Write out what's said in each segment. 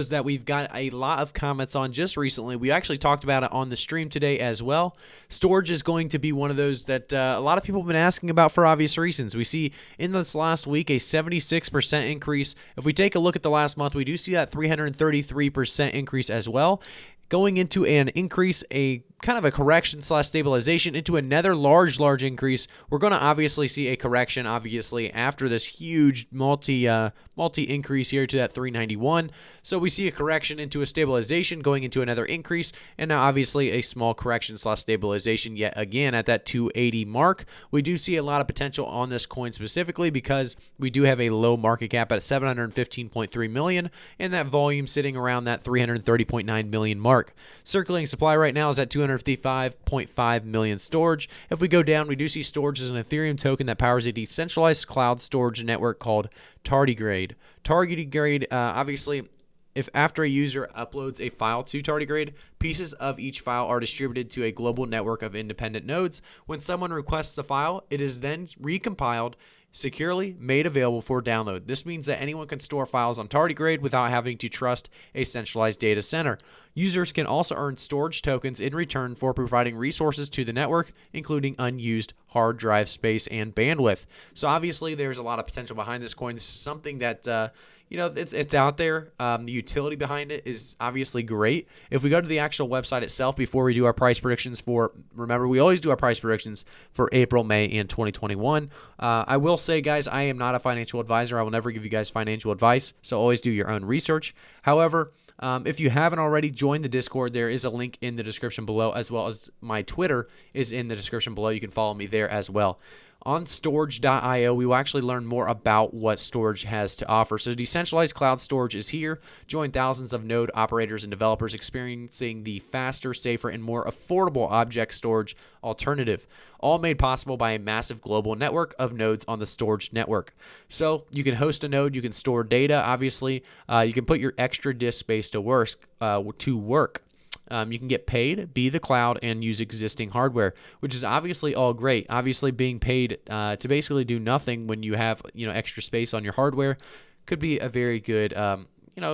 that we've got a lot of comments on just recently. We actually talked about it on the stream today as well. Storj is going to be one of those that a lot of people have been asking about for obvious reasons. We see in this last week a 76% increase. If we take a look at the last month, we do see that 333% increase as well. Going into an increase, a kind of a correction slash stabilization into another large increase. We're going to obviously see a correction, obviously, after this huge multi increase here to that 391. So we see a correction into a stabilization, going into another increase, and now obviously a small correction slash stabilization yet again at that 280 mark. We do see a lot of potential on this coin specifically because we do have a low market cap at 715.3 million, and that volume sitting around that 330.9 million mark. Circulating supply right now is at 255.5 million Storj. If we go down, we do see Storj as an Ethereum token that powers a decentralized cloud storage network called Tardigrade. Tardigrade, obviously, if after a user uploads a file to Tardigrade, pieces of each file are distributed to a global network of independent nodes. When someone requests a file, it is then recompiled, securely made available for download. This means that anyone can store files on Tardigrade without having to trust a centralized data center. Users can also earn Storj tokens in return for providing resources to the network, including unused hard drive space and bandwidth. So obviously there's a lot of potential behind this coin. This is something that it's out there. The utility behind it is obviously great. If we go to the actual website itself before we do our price predictions remember, we always do our price predictions for April, May, and 2021. I will say, guys, I am not a financial advisor. I will never give you guys financial advice, so always do your own research. However, if you haven't already joined the Discord, there is a link in the description below, as well as my Twitter is in the description below. You can follow me there as well. On Storj.io, we will actually learn more about what Storj has to offer. So decentralized cloud storage is here. Join thousands of node operators and developers experiencing the faster, safer, and more affordable object storage alternative, all made possible by a massive global network of nodes on the Storj network. So you can host a node, you can store data, obviously. You can put your extra disk space to work. You can get paid, be the cloud, and use existing hardware, which is obviously all great. Obviously, being paid to basically do nothing when you have extra space on your hardware could be a very good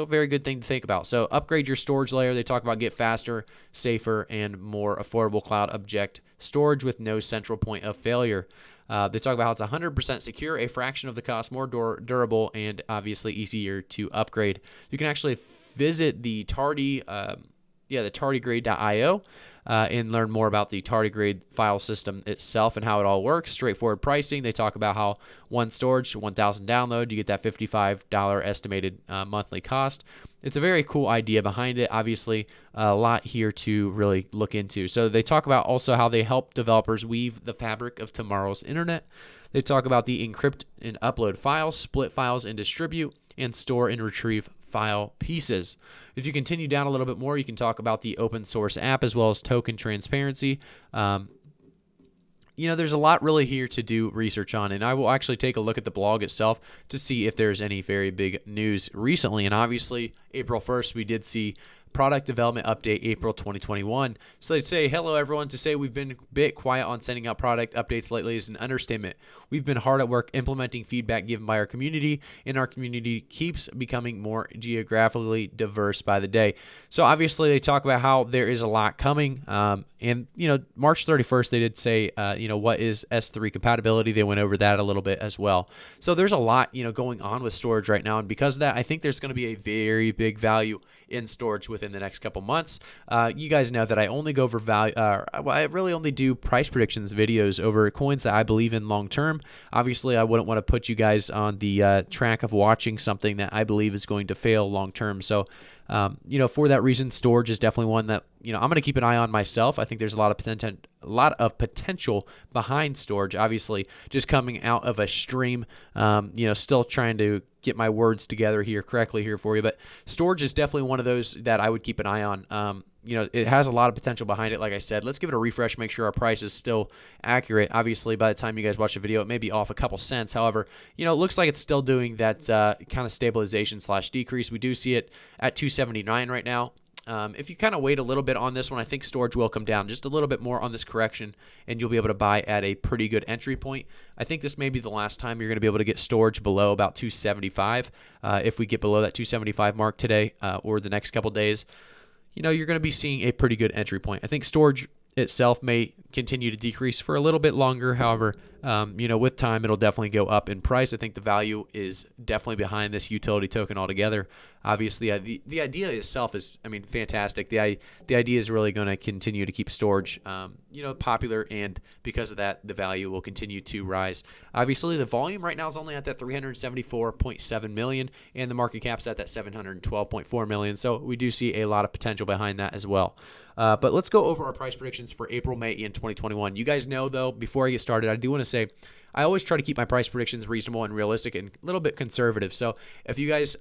very good thing to think about. So upgrade your storage layer. They talk about get faster, safer, and more affordable cloud object storage with no central point of failure. They talk about how it's 100% secure, a fraction of the cost, more durable, and obviously easier to upgrade. You can actually visit the tardigrade.io and learn more about the tardigrade file system itself and how it all works. Straightforward pricing. They talk about how one storage, 1,000 download, you get that $55 estimated monthly cost. It's a very cool idea behind it. Obviously, a lot here to really look into. So they talk about also how they help developers weave the fabric of tomorrow's internet. They talk about the encrypt and upload files, split files and distribute, and store and retrieve file pieces. If you continue down a little bit more, you can talk about the open source app as well as token transparency. There's a lot really here to do research on, and I will actually take a look at the blog itself to see if there's any very big news recently. And obviously, April 1st, we did see product development update April 2021. So they'd say, hello everyone. To say we've been a bit quiet on sending out product updates lately is an understatement. We've been hard at work implementing feedback given by our community, and our community keeps becoming more geographically diverse by the day. So obviously they talk about how there is a lot coming. And March 31st, they did say, what is S3 compatibility? They went over that a little bit as well. So there's a lot, going on with storage right now. And because of that, I think there's going to be a very big value in storage within the next couple months. You guys know that I only go over value. I really only do price predictions videos over coins that I believe in long term. Obviously, I wouldn't want to put you guys on the track of watching something that I believe is going to fail long term. So, for that reason, Storj is definitely one that I'm going to keep an eye on myself. I think there's a lot of potential behind Storj. Obviously, just coming out of a stream, still trying to get my words together here correctly here for you. But Storj is definitely one of those that I would keep an eye on. It has a lot of potential behind it. Like I said, let's give it a refresh, make sure our price is still accurate. Obviously, by the time you guys watch the video, it may be off a couple cents. However, it looks like it's still doing that kind of stabilization / decrease. We do see it at 279 right now. If you kind of wait a little bit on this one, I think Storj will come down just a little bit more on this correction, and you'll be able to buy at a pretty good entry point. I think this may be the last time you're going to be able to get Storj below about 275. If we get below that 275 mark today or the next couple days, you're going to be seeing a pretty good entry point. I think Storj itself may continue to decrease for a little bit longer. However, with time, it'll definitely go up in price. I think the value is definitely behind this utility token altogether. Obviously, the idea itself is, fantastic. The idea is really going to continue to keep Storj, popular, and because of that, the value will continue to rise. Obviously, the volume right now is only at that 374.7 million, and the market cap's at that 712.4 million. So we do see a lot of potential behind that as well. But let's go over our price predictions for April, May, and 2021. You guys know, though, before I get started, I do want to say I always try to keep my price predictions reasonable and realistic and a little bit conservative. So if you guys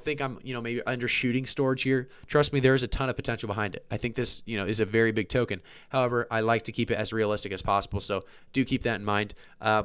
think I'm, maybe undershooting Storj here, trust me, there is a ton of potential behind it. I think this, is a very big token. However, I like to keep it as realistic as possible. So do keep that in mind.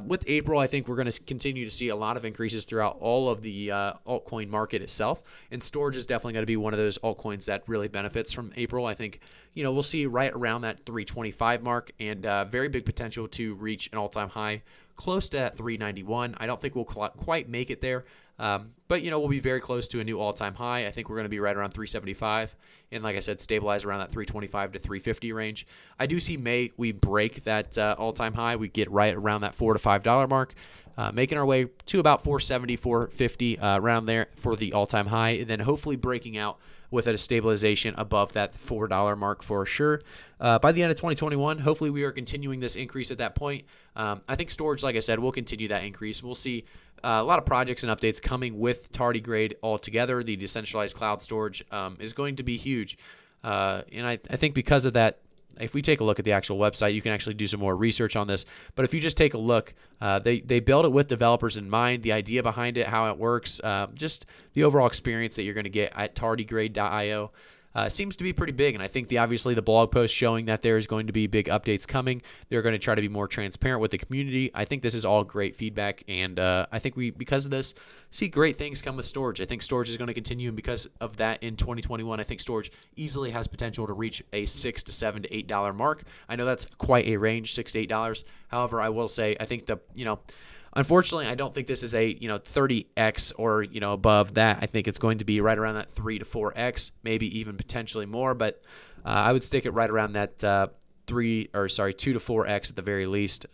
With April, I think we're going to continue to see a lot of increases throughout all of the altcoin market itself. And Storj is definitely going to be one of those altcoins that really benefits from April. I think, we'll see right around that 325 mark and very big potential to reach an all-time high close to that 391. I don't think we'll quite make it there. But, we'll be very close to a new all-time high. I think we're going to be right around 375. And like I said, stabilize around that 325 to 350 range. I do see May we break that all-time high. We get right around that $4 to $5 mark, making our way to about 470, 450 around there for the all-time high. And then hopefully breaking out with a stabilization above that $4 mark for sure. By the end of 2021, hopefully we are continuing this increase at that point. I think Storj, like I said, will continue that increase. We'll see a lot of projects and updates coming with Tardigrade altogether. The decentralized cloud storage is going to be huge. And I think because of that, if we take a look at the actual website, you can actually do some more research on this. But if you just take a look, they build it with developers in mind, the idea behind it, how it works, just the overall experience that you're going to get at tardigrade.io. Seems to be pretty big, and I think obviously the blog post showing that there is going to be big updates coming. They're going to try to be more transparent with the community. I think this is all great feedback, and I think we, because of this, see great things come with Storj. I think Storj is going to continue, and because of that, in 2021, I think Storj easily has potential to reach a $6 to $7 to $8 mark. I know that's quite a range, $6 to $8. However, I will say I think unfortunately, I don't think this is a 30x or above that. I think it's going to be right around that 3 to 4x, maybe even potentially more. But I would stick it right around that 2 to 4x at the very least.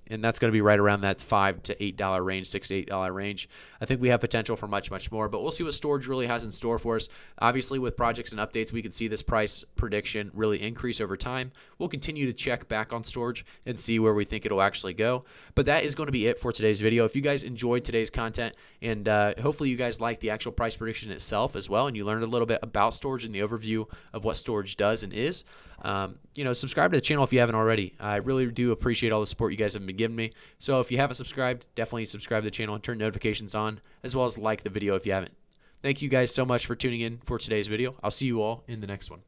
And that's going to be right around that $5 to $8 range, $6 to $8 range. I think we have potential for much, much more, but we'll see what Storj really has in store for us. Obviously, with projects and updates, we could see this price prediction really increase over time. We'll continue to check back on Storj and see where we think it'll actually go. But that is going to be it for today's video. If you guys enjoyed today's content, and hopefully you guys like the actual price prediction itself as well, and you learned a little bit about Storj and the overview of what Storj does and is, subscribe to the channel if you haven't already. I really do appreciate all the support you guys have been giving me. So if you haven't subscribed, definitely subscribe to the channel and turn notifications on, as well as like the video if you haven't. Thank you guys so much for tuning in for today's video. I'll see you all in the next one.